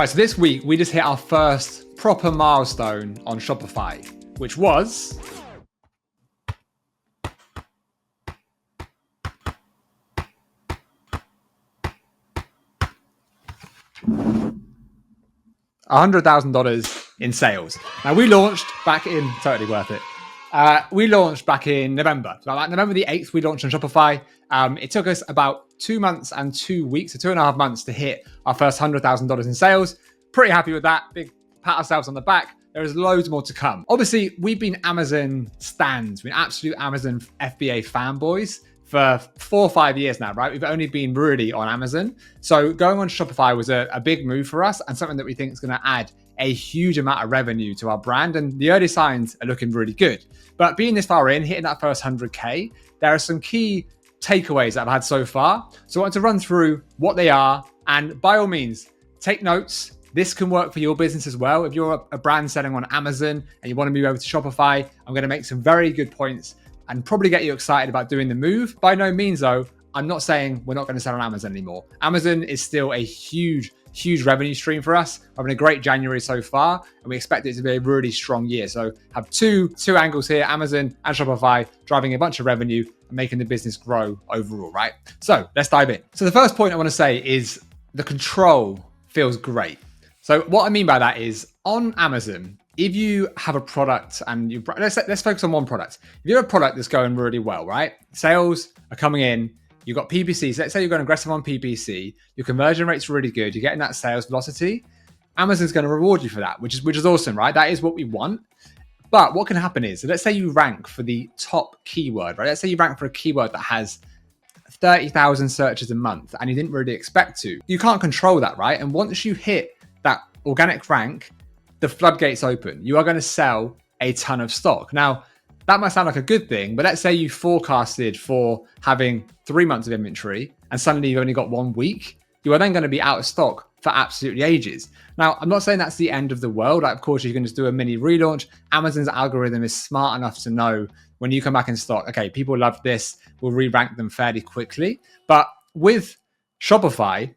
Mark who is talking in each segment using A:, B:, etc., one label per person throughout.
A: Right, so this week we just hit our first proper milestone on Shopify, which was $100,000 in sales. Now we launched back in, totally worth it. We launched back in November. So like November the 8th, we launched on Shopify. It took us about 2 months and 2 weeks, so 2.5 months to hit our first $100,000 in sales. Pretty happy with that. Big pat ourselves on the back. There is loads more to come. Obviously, we've been Amazon stands. We've been absolute Amazon FBA fanboys for 4 or 5 years now, right? We've only been really on Amazon. So going on Shopify was a big move for us and something that we think is going to add a huge amount of revenue to our brand. And the early signs are looking really good. But being this far in, hitting that first 100K, there are some key takeaways that I've had so far. So I want to run through what they are. And by all means, take notes. This can work for your business as well. If you're a brand selling on Amazon and you want to move over to Shopify, I'm going to make some very good points and probably get you excited about doing the move. By no means though, I'm not saying we're not going to sell on Amazon anymore. Amazon is still a huge revenue stream for us. We're having a great January so far, and we expect it to be a really strong year. So have two angles here, Amazon and Shopify, driving a bunch of revenue and making the business grow overall, right? So let's dive in. So the first point I want to say is the control feels great. So what I mean by that is on Amazon, if you have a product and let's focus on one product. If you have a product that's going really well, right? Sales are coming in, you've got PPC. So let's say you're going aggressive on PPC, your conversion rate's really good, you're getting that sales velocity. Amazon's going to reward you for that, which is awesome, right? That is what we want. But what can happen is, so let's say you rank for the top keyword, right? Let's say you rank for a keyword that has 30,000 searches a month and you didn't really expect to. You can't control that, right? And once you hit that organic rank, the floodgates open. You are going to sell a ton of stock. Now, that might sound like a good thing, but let's say you forecasted for having 3 months of inventory and suddenly you've only got 1 week. You are then going to be out of stock for absolutely ages. Now, I'm not saying that's the end of the world. Like, of course, you can just do a mini relaunch. Amazon's algorithm is smart enough to know when you come back in stock, okay, people love this, we'll re-rank them fairly quickly. But with Shopify,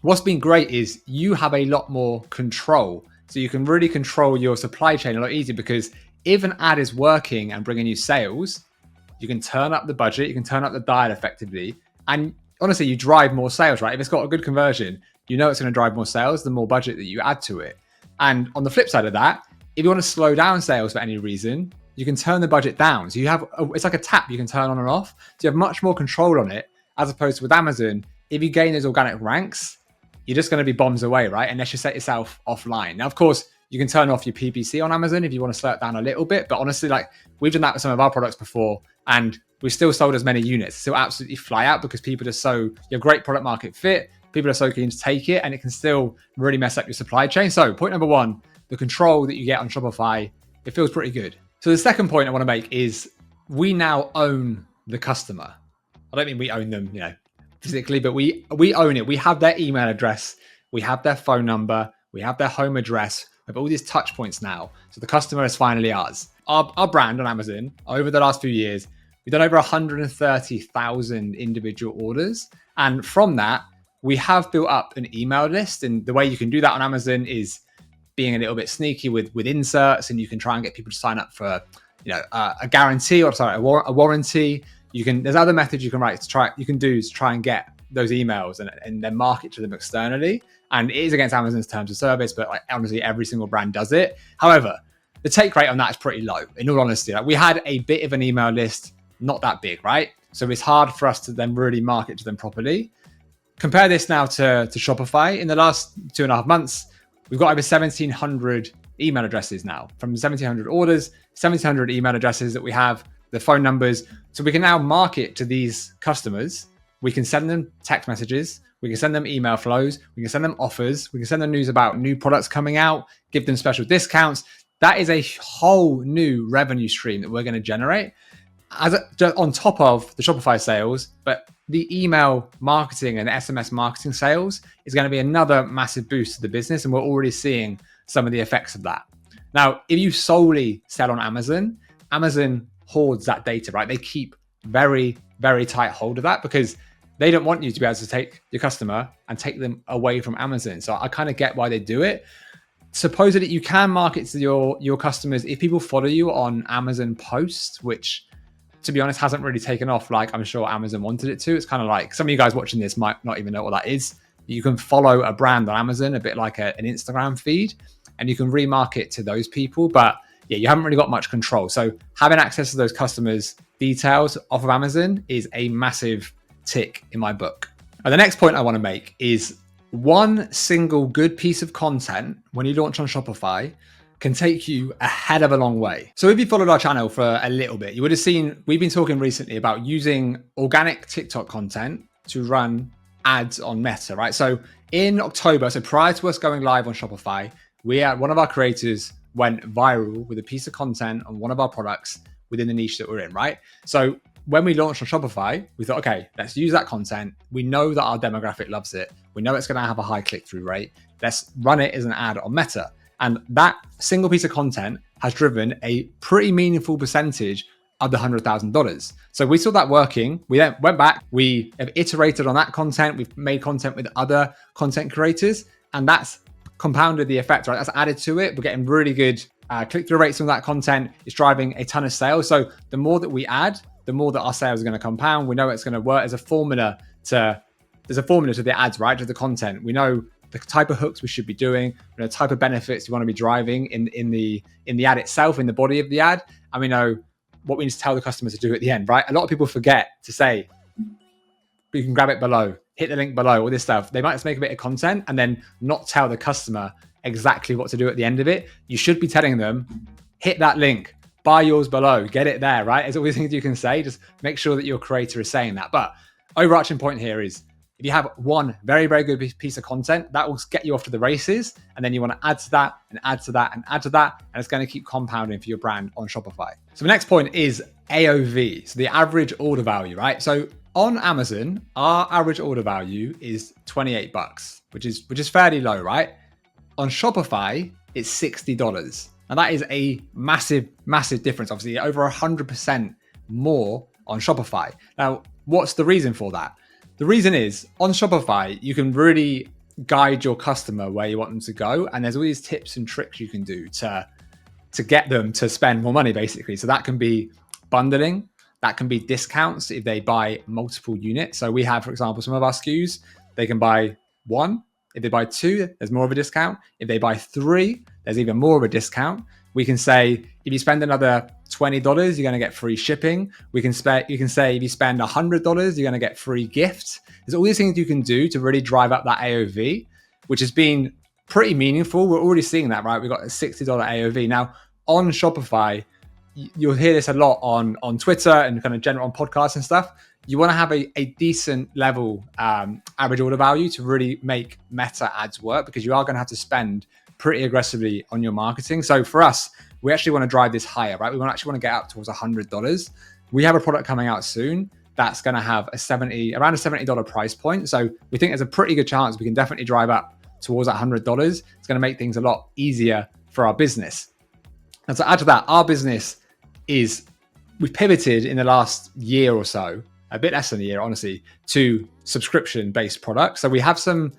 A: what's been great is you have a lot more control. So you can really control your supply chain a lot easier, because if an ad is working and bringing you sales, you can turn up the budget, you can turn up the dial effectively. And honestly, you drive more sales, right? If it's got a good conversion, you know it's going to drive more sales, the more budget that you add to it. And on the flip side of that, if you want to slow down sales for any reason, you can turn the budget down. So it's like a tap you can turn on and off. So you have much more control on it, as opposed to with Amazon. If you gain those organic ranks, you're just going to be bombs away, right? Unless you set yourself offline. Now, of course, you can turn off your PPC on Amazon if you want to slow it down a little bit. But honestly, like, we've done that with some of our products before and we've still sold as many units. Still absolutely fly out because people are you have great product market fit. People are so keen to take it, and it can still really mess up your supply chain. So point number one, the control that you get on Shopify, it feels pretty good. So the second point I want to make is we now own the customer. I don't mean we own them, physically, but we own it. We have their email address, we have their phone number, we have their home address. We have all these touch points now. So the customer is finally ours. Our brand on Amazon, over the last few years, we've done over 130,000 individual orders. And from that, we have built up an email list. And the way you can do that on Amazon is being a little bit sneaky with inserts, and you can try and get people to sign up for a guarantee a warranty. There's other methods you can try and get those emails and then market to them externally. And it is against Amazon's terms of service, but honestly, every single brand does it. However, the take rate on that is pretty low. In all honesty, we had a bit of an email list, not that big, right? So it's hard for us to then really market to them properly. Compare this now to Shopify. In the last 2.5 months, we've got over 1,700 email addresses now. From 1,700 orders, 1,700 email addresses that we have, the phone numbers. So we can now market to these customers. We can send them text messages. We can send them email flows. We can send them offers. We can send them news about new products coming out, give them special discounts. That is a whole new revenue stream that we're going to generate on top of the Shopify sales. But the email marketing and SMS marketing sales is going to be another massive boost to the business. And we're already seeing some of the effects of that. Now, if you solely sell on Amazon, Amazon hoards that data, right? They keep very, very tight hold of that, because they don't want you to be able to take your customer and take them away from Amazon. So I kind of get why they do it. Supposedly you can market to your customers if people follow you on Amazon posts, which to be honest hasn't really taken off like I'm sure Amazon wanted it to. It's kind of like some of you guys watching this might not even know what that is. You can follow a brand on Amazon, a bit like an Instagram feed, and you can remarket to those people. But yeah, you haven't really got much control. So having access to those customers' details off of Amazon is a massive tick in my book. And the next point I want to make is one single good piece of content when you launch on Shopify can take you a hell of a long way. So if you followed our channel for a little bit, you would have seen we've been talking recently about using organic TikTok content to run ads on Meta, right? So in October, so prior to us going live on Shopify, one of our creators went viral with a piece of content on one of our products within the niche that we're in, right? So when we launched on Shopify, we thought, okay, let's use that content. We know that our demographic loves it. We know it's going to have a high click-through rate. Let's run it as an ad on Meta. And that single piece of content has driven a pretty meaningful percentage of the $100,000. So we saw that working. We then went back, we have iterated on that content. We've made content with other content creators, and that's compounded the effect, right? That's added to it. We're getting really good click-through rates on that content. It's driving a ton of sales. So the more that we add, the more that our sales are going to compound. We know it's going to work. There's a formula to the ads, right? To the content. We know the type of hooks we should be doing, the type of benefits you want to be driving in the ad itself, in the body of the ad, and we know what we need to tell the customer to do at the end, right? A lot of people forget to say, you can grab it below, hit the link below, all this stuff. They might just make a bit of content and then not tell the customer exactly what to do at the end of it. You should be telling them, hit that link, buy yours below, get it there, right? There's always things you can say. Just make sure that your creator is saying that. But overarching point here is, if you have one very, very good piece of content, that will get you off to the races. And then you want to add to that and add to that and add to that. And it's going to keep compounding for your brand on Shopify. So the next point is AOV. So the average order value, right? So on Amazon, our average order value is $28, which is fairly low, right? On Shopify, it's $60. And that is a massive, massive difference. Obviously, over 100% more on Shopify. Now, what's the reason for that? The reason is on Shopify, you can really guide your customer where you want them to go. And there's all these tips and tricks you can do to get them to spend more money, basically. So that can be bundling. That can be discounts if they buy multiple units. So we have, for example, some of our SKUs, they can buy one. If they buy two, there's more of a discount. If they buy three, there's even more of a discount. We can say, if you spend another $20, you're going to get free shipping. You can say, if you spend $100, you're going to get free gifts. There's all these things you can do to really drive up that AOV, which has been pretty meaningful. We're already seeing that, right? We've got a $60 AOV. Now, on Shopify, you'll hear this a lot on Twitter and kind of general on podcasts and stuff. You want to have a decent level average order value to really make Meta ads work, because you are going to have to spend pretty aggressively on your marketing. So for us, we actually want to drive this higher, right? We actually want to get up towards $100. We have a product coming out soon that's going to have around a $70 price point. So we think there's a pretty good chance we can definitely drive up towards that $100. It's going to make things a lot easier for our business. And to add to that, our business we've pivoted in the last year or so, a bit less than a year, honestly, to subscription-based products. So we have some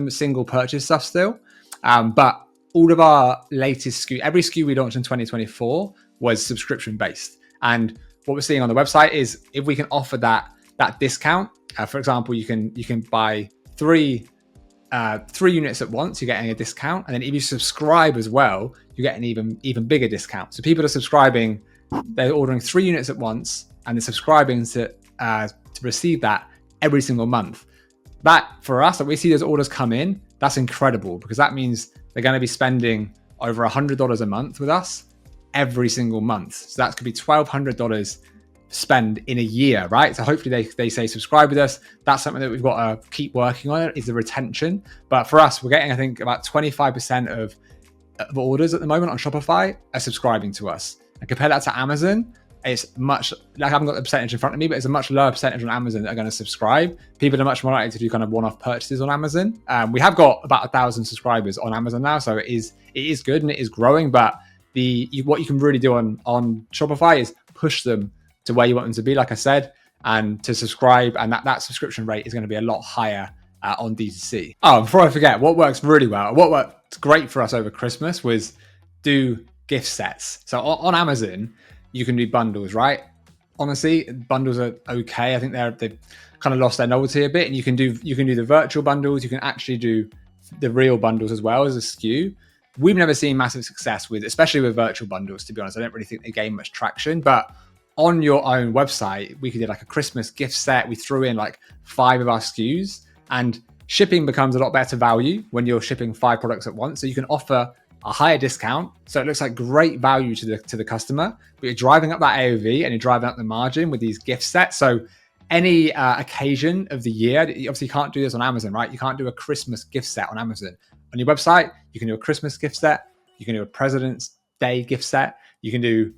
A: single purchase stuff still, but all of our latest SKU, every SKU we launched in 2024 was subscription-based. And what we're seeing on the website is if we can offer that discount, for example, you can buy three units at once, you're getting a discount. And then if you subscribe as well, you get an even bigger discount. So people are subscribing, they're ordering 3 units at once, and they're subscribing to receive that every single month. That, for us, that we see those orders come in, that's incredible, because that means they're going to be spending over $100 a month with us every single month. So that could be $1,200 spend in a year, right? So hopefully they say subscribe with us. That's something that we've got to keep working on, is the retention. But for us, we're getting, I think, about 25% of orders at the moment on Shopify are subscribing to us. And compare that to Amazon, it's much, like, I haven't got the percentage in front of me, but it's a much lower percentage on Amazon that are going to subscribe. People are much more likely to do kind of one-off purchases on Amazon. We have got about 1,000 subscribers on Amazon now, so it is good and it is growing. But what you can really do on Shopify is push them to where you want them to be. Like I said, and to subscribe, and that subscription rate is going to be a lot higher on D2C. Oh, before I forget, what works really well, what worked great for us over Christmas was do gift sets. So on Amazon, you can do bundles, right? Honestly, bundles are okay. I think they've kind of lost their novelty a bit, and you can do the virtual bundles. You can actually do the real bundles as well as a SKU. We've never seen massive success with, especially with virtual bundles, to be honest. I don't really think they gain much traction, but on your own website, we could do like a Christmas gift set. We threw in like 5 of our SKUs, and shipping becomes a lot better value when you're shipping 5 products at once. So you can offer a higher discount. So it looks like great value to the customer, but you're driving up that AOV and you're driving up the margin with these gift sets. So any occasion of the year, you obviously can't do this on Amazon, right? You can't do a Christmas gift set on Amazon. On your website, you can do a Christmas gift set. You can do a President's Day gift set. You can do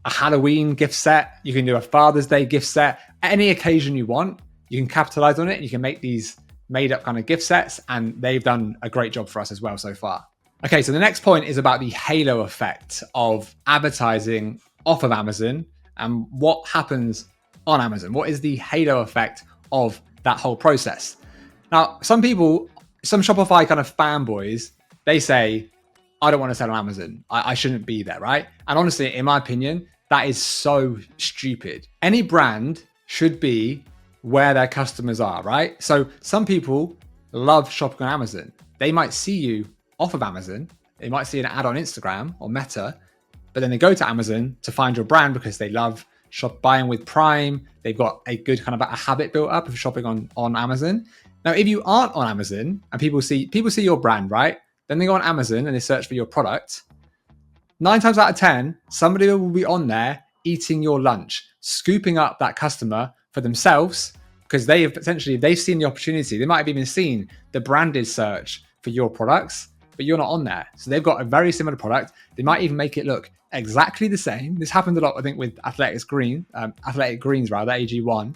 A: a Halloween gift set. You can do a Father's Day gift set. Any occasion you want, you can capitalize on it. And you can make these made up kind of gift sets. And they've done a great job for us as well so far. Okay, so the next point is about the halo effect of advertising off of Amazon and what happens on Amazon. What is the halo effect of that whole process? Now, some Shopify kind of fanboys, they say, I don't want to sell on Amazon. I shouldn't be there, right? And honestly, in my opinion, that is so stupid. Any brand should be where their customers are, right? So some people love shopping on Amazon. They might see you off of Amazon. They might see an ad on Instagram or Meta, but then they go to Amazon to find your brand because they love buying with Prime. They've got a good kind of a habit built up of shopping on Amazon. Now, if you aren't on Amazon and people see your brand, right? Then they go on Amazon and they search for your product. 9 times out of 10, somebody will be on there eating your lunch, scooping up that customer for themselves because they've seen the opportunity. They might have even seen the branded search for your products, but you're not on there. So they've got a very similar product. They might even make it look exactly the same. This happened a lot, I think, with Athletic Greens, AG1.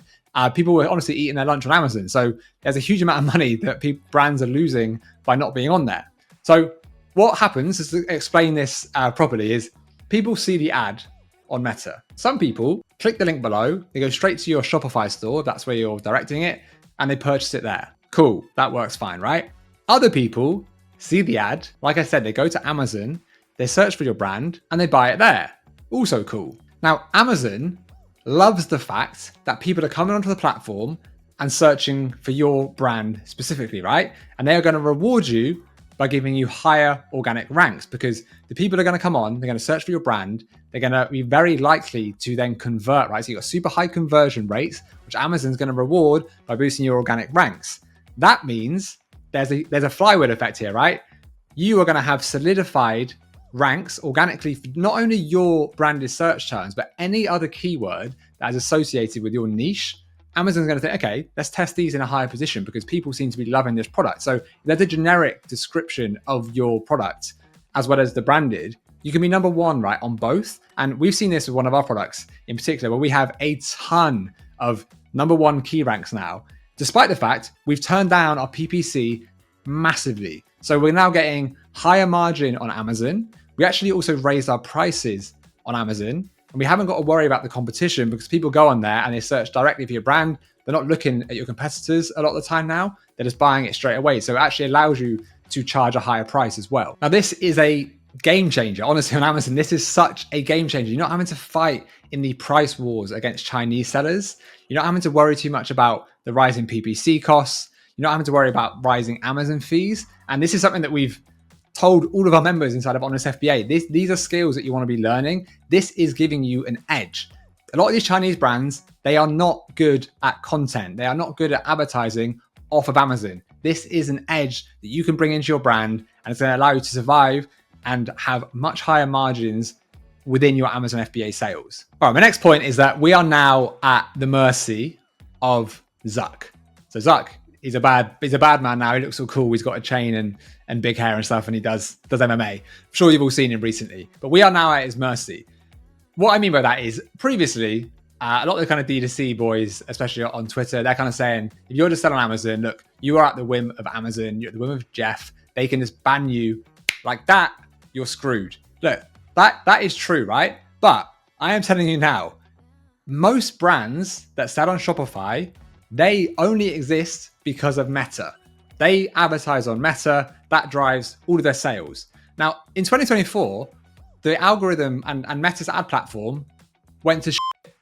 A: People were honestly eating their lunch on Amazon. So there's a huge amount of money that brands are losing by not being on there. So what happens, is to explain this properly, is people see the ad on Meta. Some people click the link below, they go straight to your Shopify store, that's where you're directing it, and they purchase it there. Cool, that works fine, right? Other people see the ad, like I said, they go to Amazon, they search for your brand, and they buy it there. Also cool. Now, Amazon loves the fact that people are coming onto the platform and searching for your brand specifically, right? And they are going to reward you by giving you higher organic ranks because the people are going to come on, they're going to search for your brand, they're going to be very likely to then convert, right? So you've got super high conversion rates, which Amazon's going to reward by boosting your organic ranks. That means there's a flywheel effect here, right? You are going to have solidified ranks organically for not only your branded search terms, but any other keyword that is associated with your niche. Amazon's going to think, okay, let's test these in a higher position because people seem to be loving this product. So there's a generic description of your product as well as the branded. You can be number one, right, on both. And we've seen this with one of our products in particular, where we have a ton of number one key ranks now, despite the fact we've turned down our PPC massively. So we're now getting higher margin on Amazon. We actually also raised our prices on Amazon. And we haven't got to worry about the competition because people go on there and they search directly for your brand. They're not looking at your competitors a lot of the time now. They're just buying it straight away. So it actually allows you to charge a higher price as well. Now, this is a game changer. Honestly, on Amazon, this is such a game changer. You're not having to fight in the price wars against Chinese sellers. You're not having to worry too much about the rising PPC costs. You're not having to worry about rising Amazon fees. And this is something that we've told all of our members inside of Honest FBA. These are skills that you want to be learning. This is giving you an edge. A lot of these Chinese brands, they are not good at content. They are not good at advertising off of Amazon. This is an edge that you can bring into your brand, and it's going to allow you to survive and have much higher margins within your Amazon FBA sales. All right, my next point is that we are now at the mercy of Zuck. So Zuck, he's a bad man now. He looks so cool. He's got a chain and big hair and stuff, and he does MMA. I'm sure you've all seen him recently, but we are now at his mercy. What I mean by that is previously, a lot of the kind of D2C boys, especially on Twitter, they're kind of saying, if you're just selling on Amazon, look, you are at the whim of Amazon. You're at the whim of Jeff. They can just ban you like that. You're screwed. Look, that is true, right? But I am telling you now, most brands that sell on Shopify, they only exist because of Meta. They advertise on Meta, that drives all of their sales. Now, in 2024, the algorithm and Meta's ad platform went to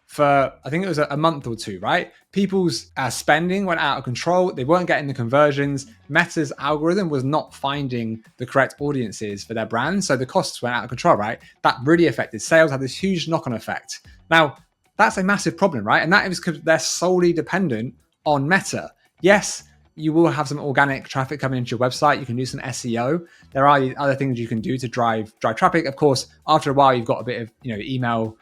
A: for, I think it was a month or two, right? People's spending went out of control. They weren't getting the conversions. Meta's algorithm was not finding the correct audiences for their brands. So the costs went out of control, right? That really affected sales, had this huge knock-on effect. Now, that's a massive problem, right? And that is because they're solely dependent on Meta. Yes, you will have some organic traffic coming into your website. You can do some SEO. There are other things you can do to drive traffic. Of course, after a while, you've got a bit of your email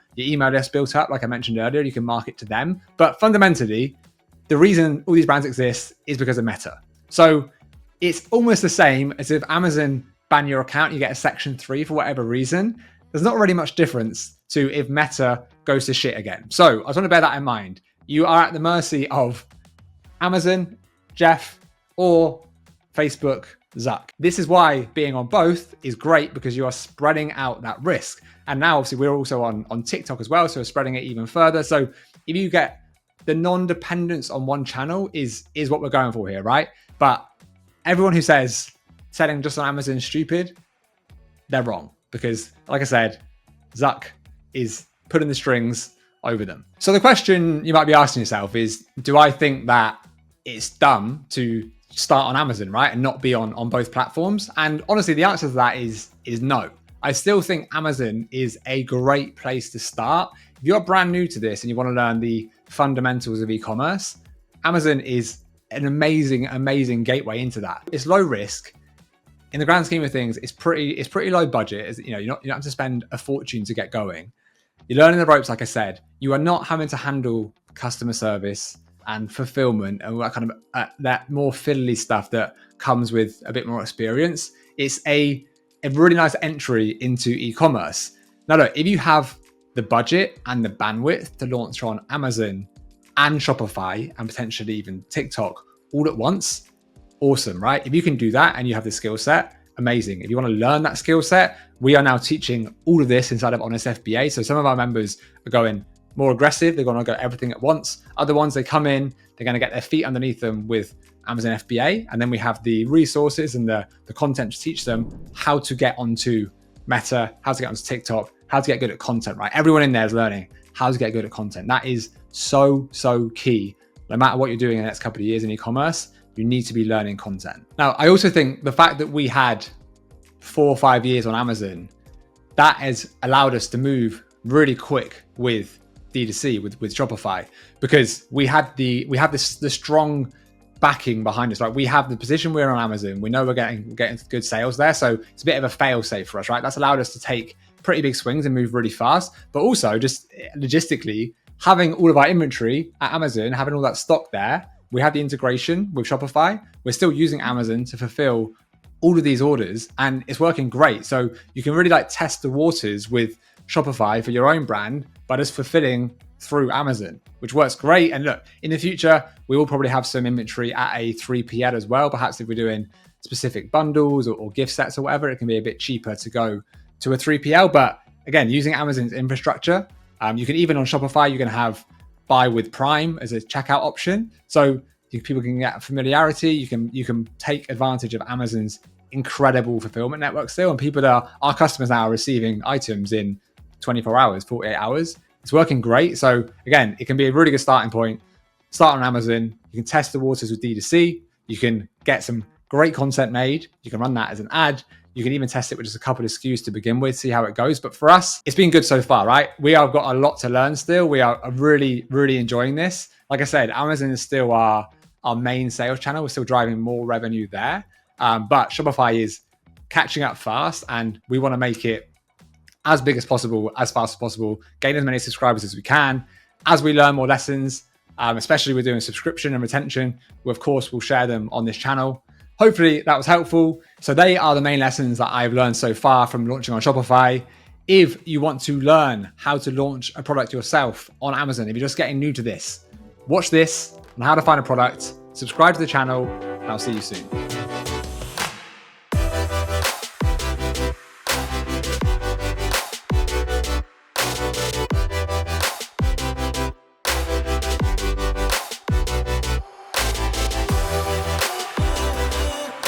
A: list built up, like I mentioned earlier. You can market to them. But fundamentally, the reason all these brands exist is because of Meta. So it's almost the same as if Amazon ban your account, you get a section 3 for whatever reason. There's not really much difference to if Meta goes to shit again. So I just want to bear that in mind. You are at the mercy of Amazon, Jeff, or Facebook, Zuck. This is why being on both is great, because you are spreading out that risk. And now obviously we're also on TikTok as well, so we're spreading it even further. So if you get the non-dependence on one channel is what we're going for here, right? But everyone who says selling just on Amazon is stupid, they're wrong. Because like I said, Zuck is putting the strings over them. So the question you might be asking yourself is, do I think that it's dumb to start on Amazon, right? And not be on both platforms? And honestly, the answer to that is no. I still think Amazon is a great place to start. If you're brand new to this and you want to learn the fundamentals of e-commerce, Amazon is an amazing gateway into that. It's low risk. In the grand scheme of things, it's pretty low budget. You don't have to spend a fortune to get going. You're learning the ropes, like I said. You are not having to handle customer service and fulfillment and that kind of that more fiddly stuff that comes with a bit more experience. It's a really nice entry into e-commerce. Now, look, if you have the budget and the bandwidth to launch on Amazon and Shopify and potentially even TikTok all at once, awesome, right? If you can do that and you have the skill set, amazing. If you want to learn that skill set, we are now teaching all of this inside of Honest FBA. So some of our members are going more aggressive. They're going to go everything at once. Other ones, they come in, they're going to get their feet underneath them with Amazon FBA. And then we have the resources and the content to teach them how to get onto Meta, how to get onto TikTok, how to get good at content, right? Everyone in there is learning how to get good at content. That is so key. No matter what you're doing in the next couple of years in e-commerce, you need to be learning content. Now, I also think the fact that we had 4 or 5 years on Amazon, that has allowed us to move really quick with D2C, with Shopify, because we have the strong backing behind us, right? We have the position we're on Amazon. We know we're getting good sales there. So it's a bit of a fail safe for us, right? That's allowed us to take pretty big swings and move really fast, but also just logistically having all of our inventory at Amazon, having all that stock there. We have the integration with Shopify. We're still using Amazon to fulfill all of these orders, and it's working great. So you can really test the waters with Shopify for your own brand, but it's fulfilling through Amazon, which works great. And look, in the future, we will probably have some inventory at a 3PL as well. Perhaps if we're doing specific bundles or gift sets or whatever, it can be a bit cheaper to go to a 3PL. But again, using Amazon's infrastructure, you can even on Shopify, you can have buy with Prime as a checkout option. So people can get familiarity. You can take advantage of Amazon's incredible fulfillment network still. And our customers now are receiving items in 24 hours, 48 hours. It's working great. So again, it can be a really good starting point. Start on Amazon. You can test the waters with D2C. You can get some great content made. You can run that as an ad. You can even test it with just a couple of SKUs to begin with, see how it goes. But for us, it's been good so far, right? We have got a lot to learn still. We are really enjoying this. Like I said, Amazon is still our main sales channel. We're still driving more revenue there. But Shopify is catching up fast, and we want to make it as big as possible, as fast as possible, gain as many subscribers as we can. As we learn more lessons, especially with doing subscription and retention, we of course will share them on this channel. Hopefully that was helpful. So they are the main lessons that I've learned so far from launching on Shopify. If you want to learn how to launch a product yourself on Amazon, if you're just getting new to this, watch this on how to find a product, subscribe to the channel, and I'll see you soon.